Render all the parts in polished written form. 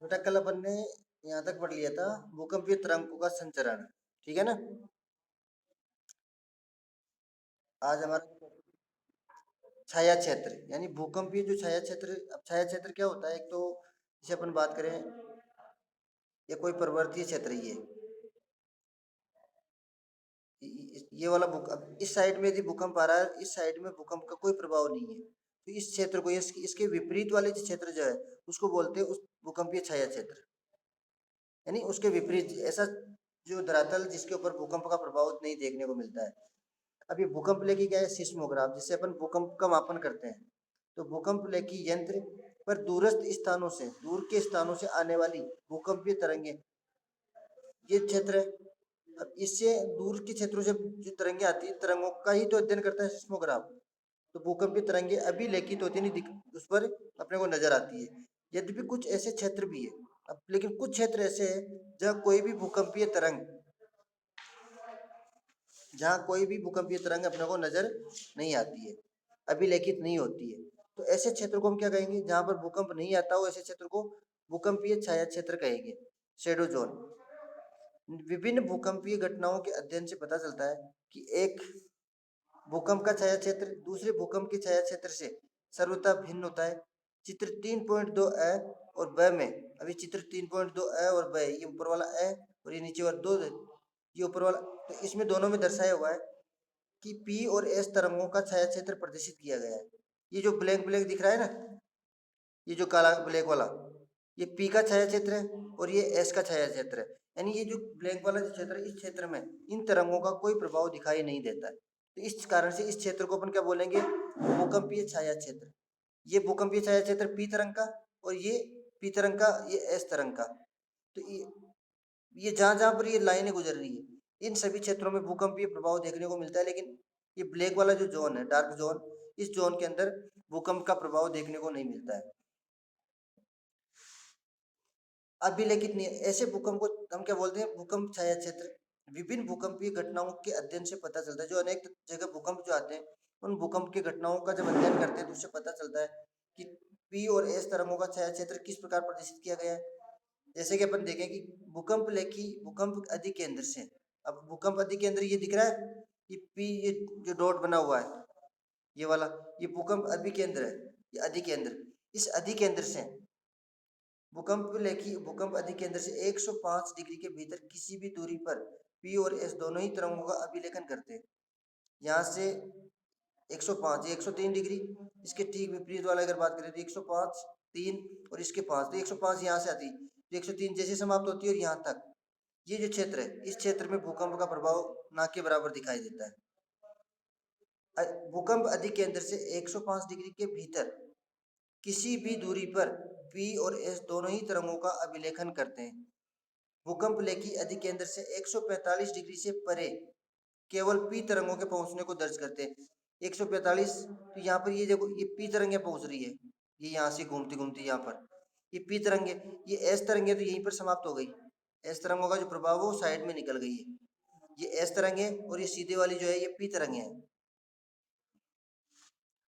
बेटा कल अपन ने यहाँ तक पढ़ लिया था भूकंपीय तरंगों का संचरण, ठीक है ना। आज हमारा छाया क्षेत्र यानी भूकंपीय जो छाया क्षेत्र, अब छाया क्षेत्र क्या होता है? एक तो जैसे अपन बात करें, ये कोई पर्वतीय क्षेत्र ही है, ये वाला भूक अब इस साइड में यदि भूकंप आ रहा है, इस साइड में भूकंप का कोई प्रभाव नहीं है, तो इस क्षेत्र को इसके विपरीत वाले जो क्षेत्र जो है उसको बोलते हैं उस भूकंपीय छाया क्षेत्र, यानी उसके विपरीत ऐसा जो धरातल जिसके ऊपर भूकंप का प्रभाव नहीं देखने को मिलता है। अब ये भूकंप लेखी क्या है? सिस्मोग्राफ, जिससे अपन भूकंप का मापन करते हैं। तो भूकंप लेखी यंत्र पर दूरस्थ स्थानों से, दूर के स्थानों से आने वाली भूकंपीय तरंगे, ये क्षेत्र है। अब इससे दूर के क्षेत्रों से जो तरंगे आती है, तरंगों का ही तो अध्ययन करता है सिस्मोग्राफ। तो भूकंपीय तरंगे अभी लेखित होती नहीं उस पर अपने को नजर आती है। यद्यपि कुछ ऐसे क्षेत्र भी है, अब लेकिन कुछ क्षेत्र ऐसे हैं जहाँ कोई भी भूकंपीय तरंग, जहाँ कोई भी भूकंपीय तरंग अपने को नजर नहीं आती है, अभिलेखित नहीं होती है। तो ऐसे क्षेत्र को हम क्या कहेंगे? जहाँ पर भूकंप नहीं आता हो, ऐसे क्षेत्र को भूकंपीय छाया क्षेत्र कहेंगे, शेडो जोन। विभिन्न भूकंपीय घटनाओं के अध्ययन से पता चलता है कि एक भूकंप का छाया क्षेत्र दूसरे भूकंप के छाया क्षेत्र से सर्वथा भिन्न होता है। चित्र 3.2 अ और ब में, अभी चित्र 3.2 अ और ब, ये ऊपर वाला अ और ये नीचे वाला दो, ये ऊपर वाला, तो इसमें दोनों में दर्शाया हुआ है कि पी और एस तरंगों का छाया क्षेत्र प्रदर्शित किया गया है। ये जो ब्लैक ब्लैक दिख रहा है ना, ये जो काला ब्लैक वाला, ये पी का छाया क्षेत्र है और ये एस का छाया क्षेत्र है। यानी ये जो ब्लैक वाला जो क्षेत्र है, इस क्षेत्र में इन तरंगों का कोई प्रभाव दिखाई नहीं देता है। तो इस कारण से इस क्षेत्र को अपन क्या बोलेंगे? भूकंपीय छाया क्षेत्र। ये भूकंपीय छाया क्षेत्र पी तरंग का, और ये पी तरंग का, ये एस तरंग का। तो ये जहां जहां पर ये लाइनें गुजर रही है, इन सभी क्षेत्रों में भूकंपीय प्रभाव देखने को मिलता है। लेकिन ये ब्लैक वाला जो जोन है, डार्क जोन, इस जोन के अंदर भूकंप का प्रभाव देखने को नहीं मिलता है, अभिलेखित नहीं है। ऐसे भूकंप को हम क्या बोलते हैं? भूकंप छाया क्षेत्र। विभिन्न भूकंपीय घटनाओं के अध्ययन से पता चलता है, जो अनेक जगह भूकंप जो आते हैं, उन भूकंप की घटनाओं का जब अध्ययन करते हैं तो उससे पता चलता है कि पी और एस तरंगों का छाया क्षेत्र किस प्रकार प्रदर्शित किया गया है। जैसे कि अपन देखें कि भूकंप लेखी भूकंप अधिकेंद्र से, अब भूकंप अधिकेंद्र ये दिख रहा है, ये पी, ये जो डॉट बना हुआ है ये वाला, ये भूकंप अभिकेंद्र है, ये अधिकेंद्र। इस अधिकेंद्र से भूकंप लेखी भूकंप अधिकेंद्र से 105 डिग्री के भीतर किसी भी दूरी पर पी और एस दोनों ही तरंगों का अभिलेखन करते हैं। यहाँ से 105, ये 103 डिग्री, इसके ठीक विपरीत वाला अगर बात करें तो 105, 3 और इसके 5, तो 105 यहाँ से आती है, तो 103 जैसे समाप्त होती है और यहाँ तक ये जो क्षेत्र है, इस क्षेत्र में भूकंप का प्रभाव ना के बराबर दिखाई देता है। भूकंप अधिकेंद्र से 105 डिग्री के भीतर किसी भी दूरी पर पी और एस दोनों ही तरंगों का अभिलेखन करते हैं। भूकंप लेखी अधिकेंद्र से 145 डिग्री से परे केवल पी तरंगों के पहुंचने को दर्ज करते हैं। 145, तो यहाँ पर ये देखो, ये पी तरंगे पहुंच रही है, ये यहाँ से घूमती घूमती यहाँ पर, ये पी तरंगे, ये एस तरंगे तो यहीं पर समाप्त हो गई। एस तरंगों का जो प्रभाव है वो साइड में निकल गई है, ये एस तरंगे, और ये सीधे वाली जो है ये पी तरंगे हैं।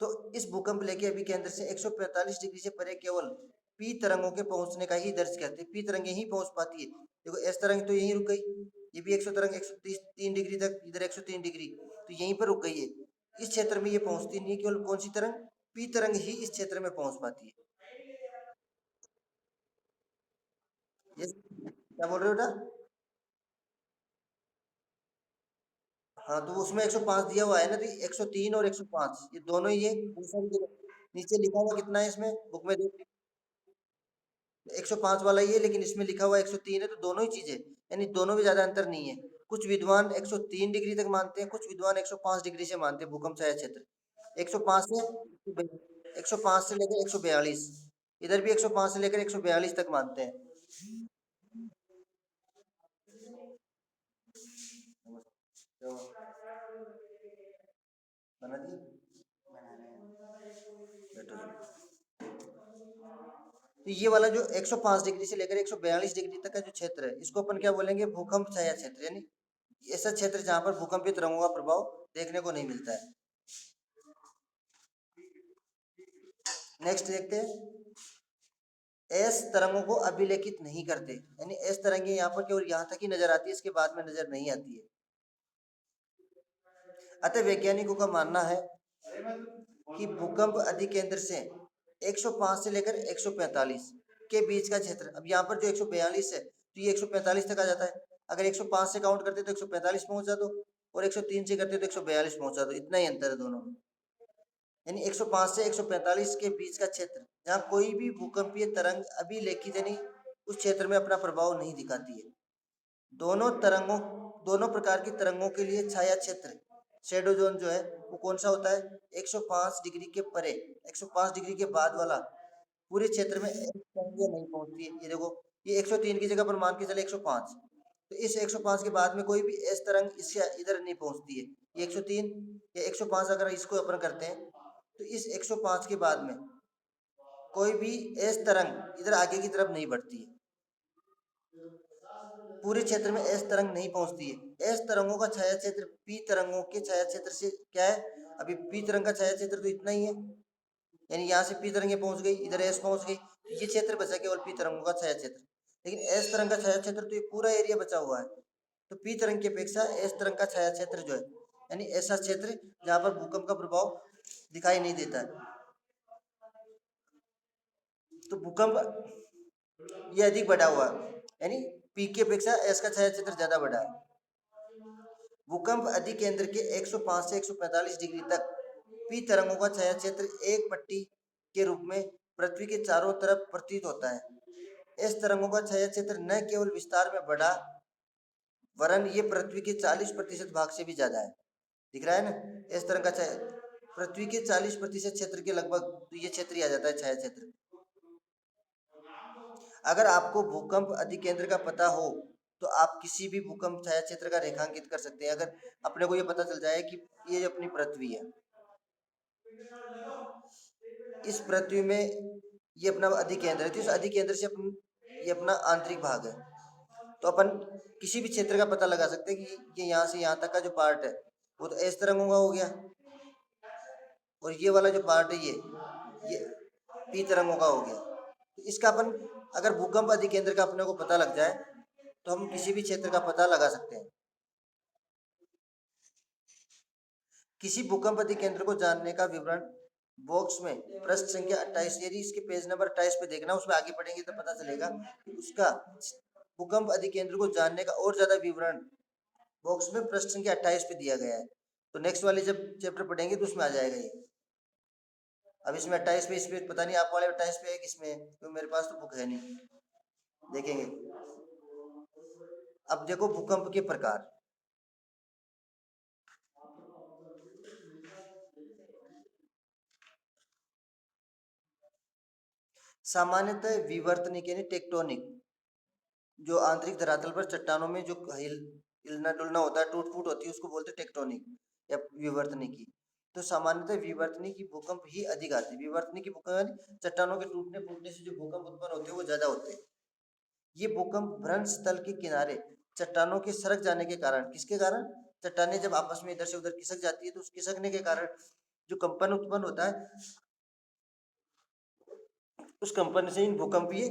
तो इस भूकंप लेके अभी केंद्र से 145 डिग्री से परे केवल पी तरंगों के पहुंचने का ही दर्ज करते हैं। पी तरंगे ही पहुंच पाती है। देखो एस तरंग तो यहीं रुक गई, ये भी 100 तरंग 103 डिग्री तक, इधर 103 डिग्री, तो यहीं पर रुक गई है। इस क्षेत्र में ये पहुंचती नहीं है, केवल कौन सी तरंग? पी तरंग ही इस क्षेत्र में पहुंच पाती है। ये क्या बोल रहे हो बेटा? हाँ, तो उसमें 105 दिया हुआ है ना, तो 103 और 105 ये दोनों ही है। दूसरा भी देखो, नीचे लिखा हुआ कितना है इसमें बुक में, देख 105 वाला ही है, लेकिन इसमें लिखा हुआ 103 है, तो दोनों ही चीजें, यानी दोनों में ज्यादा अंतर नहीं है। कुछ विद्वान 103 डिग्री तक मानते हैं, कुछ विद्वान 105 डिग्री से मानते हैं भूकंप छाया क्षेत्र। 105 से 105 से लेकर 142, इधर भी 105 से लेकर 142 तक मानते हैं। तो बना दी, बैठो जल्दी। तो ये वाला जो 105 डिग्री से लेकर 142 डिग्री तक का जो क्षेत्र है, इसको अपन क्या बोलेंगे? भूकंप छाया क्षेत्र, यानी ऐसा क्षेत्र जहां पर भूकंपीय तरंगों का प्रभाव देखने को नहीं मिलता है। नेक्स्ट देखते हैं, एस तरंगों को अभिलेखित नहीं करते, यानी एस तरंगे यहाँ पर केवल यहाँ तक ही नजर आती है, इसके बाद में नजर नहीं आती है। अतः वैज्ञानिकों का मानना है कि भूकंप अधिकेंद्र से 105 से लेकर 145 के बीच का क्षेत्र, अब यहाँ पर जो 142 है तो ये 145 तक आ जाता है। अगर 105 से काउंट करते तो 145 पहुंचा दो, और 103 से करते तो 142 पहुंचा दो, इतना ही अंतर है दोनों में। यानी 105 से 145 के बीच का क्षेत्र जहाँ कोई भी भूकंपीय तरंग अभिलेखित यानी उस क्षेत्र में अपना प्रभाव नहीं दिखाती है। दोनों प्रकार की तरंगों के लिए छाया क्षेत्र शेडो जोन जो है वो कौन सा होता है, 105 डिग्री के परे, 105 डिग्री के बाद वाला। पूरे क्षेत्र में तरंगें नहीं पहुंचती है। ये देखो, ये 103 की जगह पर मान के चले 105, तो इस 105 के बाद में कोई भी एस तरंग इससे इधर नहीं पहुंचती है। ये 103 या 105 अगर इसको अपन करते हैं तो इस 105 के बाद में कोई भी एस तरंग इधर आगे की तरफ नहीं बढ़ती है। पूरे क्षेत्र में एस तरंग नहीं पहुंचती है। एस तरंगों का छाया क्षेत्र पी तरंगों के छाया क्षेत्र से क्या है, अभी पी तरंग का छाया क्षेत्र तो इतना ही है, यानी यहाँ से पी तरंगे पहुंच गई, इधर एस पहुंच गई, तो ये क्षेत्र बचा केवल पी तरंगों का छाया क्षेत्र। लेकिन एस तरंग का छाया क्षेत्र तो ये पूरा एरिया बचा हुआ है, तो पी तरंग की अपेक्षा एस तरंग का छाया क्षेत्र जो है, यानी ऐसा क्षेत्र जहाँ पर भूकंप का प्रभाव दिखाई नहीं देता है, तो भूकंप ये अधिक बढ़ा हुआ है, यानी पी की अपेक्षा एस का छाया क्षेत्र ज्यादा बढ़ा है। भूकंप अधिकेंद्र के 105 से 145 डिग्री तक पी तरंगों का छाया क्षेत्र एक पट्टी के रूप में पृथ्वी के चारों तरफ प्रतीत होता है। इस तरंगों का छाया क्षेत्र न केवल विस्तार में बढ़ा, वरन ये पृथ्वी के 40% भाग से भी ज्यादा है। दिख रहा है ना, इस तरह का छाया पृथ्वी के 40% क्षेत्र के लगभग, तो ये क्षेत्र ही आ जाता है छाया क्षेत्र। अगर आपको भूकंप अधिकेंद्र का पता हो तो आप किसी भी भूकंप छाया क्षेत्र का रेखांकित कर सकते हैं। अगर अपने को ये पता चल जाए कि ये अपनी पृथ्वी है, इस पृथ्वी में ये अपना अधिकेंद्र है, तो इस अधिकेंद्र से अपन ये अपना आंतरिक भाग है, तो अपन किसी भी क्षेत्र का पता लगा सकते हैं कि ये यहाँ से यहाँ तक का जो पार्ट है वो तो इस तरंगों का हो गया, और ये वाला जो पार्ट है ये पी तरंगों का हो गया। तो इसका अपन अगर भूकंप अधिकेंद्र का अपने को पता लग जाए तो हम किसी भी क्षेत्र का पता लगा सकते हैं। किसी भूकंप अधिकेंद्र को जानने का विवरण बॉक्स में पृष्ठ संख्या 28, यदि इसके पेज नंबर 28 पे देखना, उसमें आगे पढ़ेंगे तो पता चलेगा कि उसका भूकंप अधिकेंद्र को जानने का और ज्यादा विवरण बॉक्स में पृष्ठ संख्या 28 पे दिया गया है। तो नेक्स्ट वाले जब चैप्टर पढ़ेंगे तो उसमें आ जाएगा ये। अब इसमें 28 पे, इसमें पता नहीं आप वाले 28 पे है किसमें है, क्योंकि मेरे पास तो बुक है नहीं, देखेंगे। अब देखो भूकंप के प्रकार। सामान्यतः विवर्तनिक यानी टेक्टोनिक, जो आंतरिक धरातल पर चट्टानों में जो हिलना डुलना होता है, टूट फूट होती है, उसको बोलते हैं टेक्टोनिक या विवर्तनिकी। तो सामान्यतः विवर्तनिकी भूकंप ही अधिक आते हैं। विवर्तनिकी भूकंप यानी चट्टानों के टूटने फूटने से जो भूकंप उत्पन्न होते हैं वो ज्यादा होते हैं। ये भूकंप भ्रंश स्थल के किनारे चट्टानों के सरक जाने के कारण, किसके कारण, चट्टानें जब आपस में इधर से उधर खिसक जाती है तो उस खिसकने के कारण जो कंपन उत्पन्न होता है, उस कंपन से इन भूकंपीय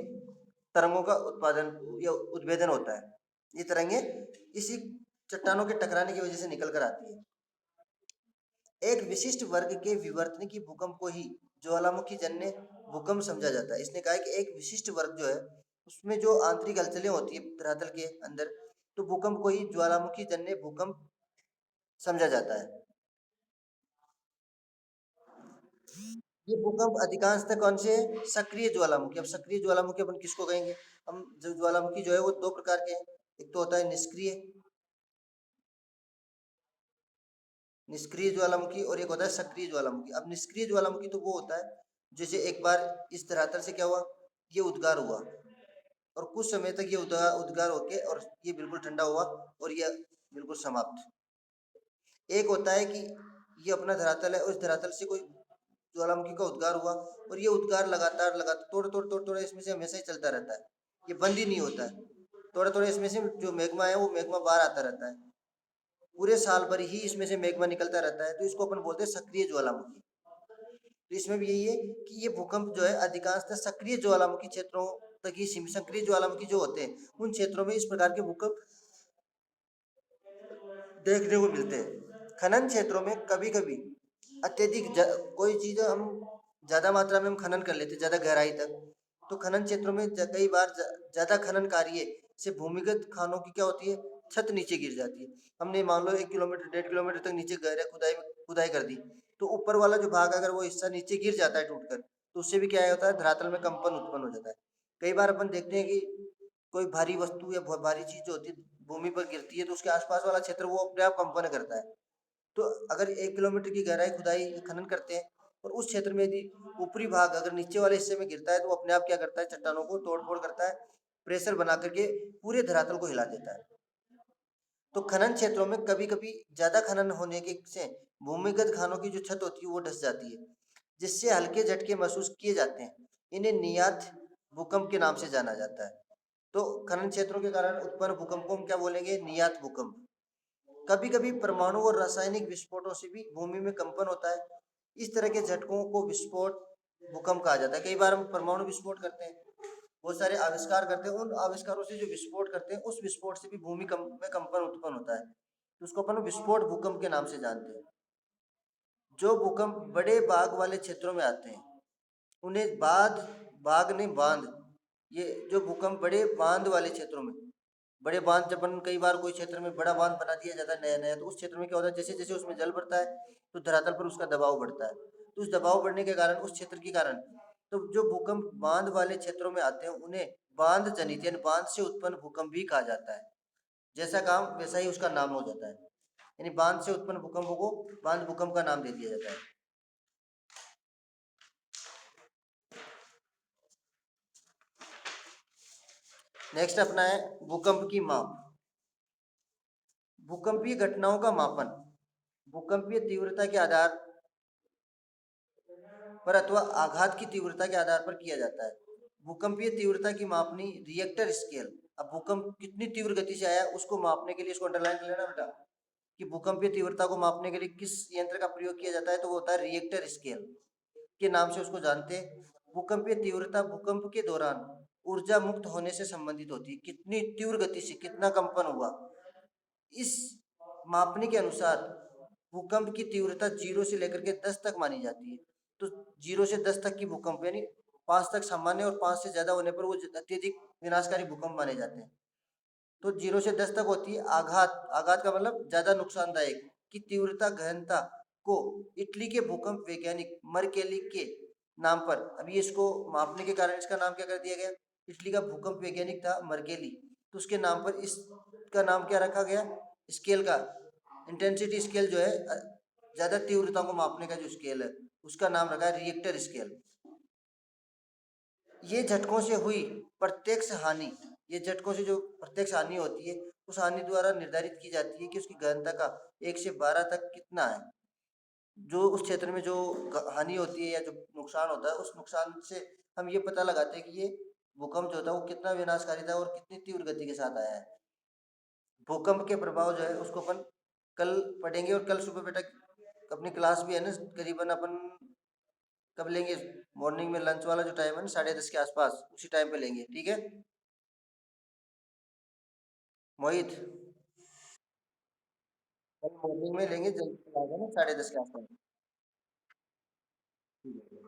तरंगों का उत्पादन या उद्भेदन होता है। ये तरंगे इसी चट्टानों के टकराने की वजह से निकल कर आती है। एक विशिष्ट वर्ग के विवर्तनिकी भूकंप को ही ज्वालामुखी जन्य भूकंप समझा जाता है। इसने कहा है कि एक विशिष्ट वर्ग जो है उसमें जो आंतरिक हलचलें होती है धरातल के अंदर, तो भूकंप को ही ज्वालामुखी जन्य भूकंप समझा जाता है। ये भूकंप अधिकांशतः कौन से है, सक्रिय ज्वालामुखी। अब सक्रिय ज्वालामुखी अपन किसको कहेंगे, हम जो ज्वालामुखी जो है वो दो प्रकार के हैं, एक तो होता है निष्क्रिय, निष्क्रिय ज्वालामुखी, और एक होता है सक्रिय ज्वालामुखी। अब निष्क्रिय ज्वालामुखी तो वो होता है जैसे एक बार इस धरातल से क्या हुआ, ये उद्गार हुआ और कुछ समय तक ये उद्गार होके और ये बिल्कुल ठंडा हुआ और ये बिल्कुल समाप्त। एक होता है कि ये अपना धरातल है, उस धरातल से कोई ज्वालामुखी का उद्गार हुआ और ये उद्गार लगातार लगातार थोड़ा इसमें से हमेशा ही चलता रहता है, ये बंद ही नहीं होता है। थोड़ा इसमें से जो मैग्मा है वो मैग्मा बाहर आता रहता है, पूरे साल भर ही इसमें से मैग्मा निकलता रहता है, तो इसको अपन बोलते हैं सक्रिय ज्वालामुखी। तो इसमें भी यही है कि ये भूकंप जो है अधिकांशतः सक्रिय ज्वालामुखी क्षेत्रों तक ही सीमित, सक्रिय ज्वालामुखी जो होते हैं उन क्षेत्रों में इस प्रकार के भूकंप देखने को मिलते हैं। खनन क्षेत्रों में कभी कभी अत्यधिक कोई चीज हम ज्यादा मात्रा में हम खनन कर लेते हैं ज्यादा गहराई तक, तो खनन क्षेत्रों में कई बार ज्यादा खनन कार्य से भूमिगत खानों की क्या होती है, छत नीचे गिर जाती है। हमने मान लो 1 किलोमीटर 1.5 किलोमीटर तक नीचे गहरे खुदाई खुदाई कर दी, तो ऊपर वाला जो भाग अगर वो हिस्सा नीचे गिर जाता है टूटकर, तो उससे भी क्या होता है, धरातल में कंपन उत्पन्न हो जाता है। कई बार अपन देखते हैं कि कोई भारी वस्तु या बहुत भारी चीज जो होती है भूमि पर गिरती है, तो उसके आसपास वाला क्षेत्र वो अपने आप कंपन करता है। तो अगर 1 किलोमीटर की गहराई खुदाई खनन करते हैं और उस क्षेत्र में यदि ऊपरी भाग अगर नीचे वाले हिस्से में गिरता है, तो वो अपने आप क्या करता है, चट्टानों को तोड़ फोड़ करता है, प्रेशर बना करके पूरे धरातल को हिला देता है। तो खनन क्षेत्रों में कभी कभी ज्यादा खनन होने के से भूमिगत खानों की जो छत होती है वो धंस जाती है, जिससे हल्के झटके महसूस किए जाते हैं। इन्हें नियात भूकंप के नाम से जाना जाता है। तो खनन क्षेत्रों के कारण उत्पन्न भूकंप को हम क्या बोलेंगे, नियात भूकंप। कभी कभी परमाणु और रासायनिक विस्फोटों से भी भूमि में कंपन होता है। इस तरह के झटकों को विस्फोट भूकंप कहा जाता है। कई बार हम परमाणु विस्फोट करते हैं, बहुत सारे आविष्कार करते हैं, उन आविष्कारों से जो विस्फोट करते हैं उस विस्फोट से भी भूमि में कंपन उत्पन्न होता है, तो उसको अपन विस्फोट भूकंप के नाम से जानते हैं। जो भूकंप बड़े बाग वाले क्षेत्रों में आते हैं उन्हें बाग नहीं बांध, ये जो भूकंप बड़े बांध वाले क्षेत्रों में, बड़े बांध जब अपन कई बार कोई क्षेत्र में बड़ा बांध बना दिया जाता है नया नया, तो उस क्षेत्र में क्या होता है, जैसे जैसे उसमें जल बढ़ता है तो धरातल पर उसका दबाव बढ़ता है, तो उस दबाव बढ़ने के कारण उस क्षेत्र के कारण तो जो भूकंप बांध वाले क्षेत्रों में आते हैं उन्हें बांध जनित यानी बांध से उत्पन्न भूकंप भी कहा जाता है। जैसा काम वैसा ही उसका नाम हो जाता है, यानी बांध से उत्पन्न भूकंपों को बांध भूकंप का नाम दे दिया जाता है। नेक्स्ट अपना है भूकंप की माप। भूकंपीय घटनाओं का मापन भूकंपीय तीव्रता के आधार पर अथवा आघात की तीव्रता के आधार पर किया जाता है। भूकंपीय तीव्रता की मापनी रिएक्टर स्केल। अब भूकंप कितनी तीव्र गति से आया उसको मापने के लिए, इसको अंडरलाइन कर लेना बेटा, कि भूकंपीय तीव्रता को मापने के लिए किस यंत्र का प्रयोग किया जाता है, तो वो होता है रिएक्टर स्केल के नाम से उसको जानते हैं। भूकंपीय तीव्रता भूकंप के दौरान ऊर्जा मुक्त होने से संबंधित होती है, कितनी तीव्र गति से कितना कंपन हुआ। इस मापने के अनुसार भूकंप की तीव्रता 0 से लेकर के 10 तक मानी जाती है। तो 0 से 10 तक की भूकंप यानी 5 तक सामान्य और 5 से ज्यादा होने पर वो अत्यधिक विनाशकारी भूकंप माने जाते हैं। तो 0 से 10 तक होती है आघात। आघात का मतलब ज्यादा नुकसानदायक की तीव्रता गहनता को इटली के भूकंप वैज्ञानिक मरकेली के नाम पर, अभी इसको मापने के कारण इसका नाम क्या कर दिया गया, इटली का भूकंप वैज्ञानिक था मरकेली, तो उसके नाम पर इसका नाम क्या रखा गया, स्केल का इंटेंसिटी स्केल जो है ज्यादा तीव्रता को मापने का जो स्केल है उसका नाम रखा है रिएक्टर स्केल। ये झटकों से हुई प्रत्यक्ष हानि, ये झटकों से जो प्रत्यक्ष हानि होती है उस हानि द्वारा निर्धारित की जाती है कि उसकी गहनता का 1 से 12 तक कितना है। जो उस क्षेत्र में जो हानि होती है या जो नुकसान होता है उस नुकसान से हम ये पता लगाते हैं कि ये भूकंप जो होता है वो कितना विनाशकारी था और कितनी तीव्र गति के साथ आया है। भूकंप के प्रभाव जो है उसको अपन कल पढ़ेंगे, और कल सुबह बेटा अपनी क्लास भी है ना, करीबन अपन कब लेंगे, मॉर्निंग में लंच वाला जो टाइम है ना 10:30 के आसपास, उसी टाइम पे लेंगे, ठीक है मोहित। कल मॉर्निंग में लेंगे, जल्दी आ जाना 10:30 के आसपास। ठीक है।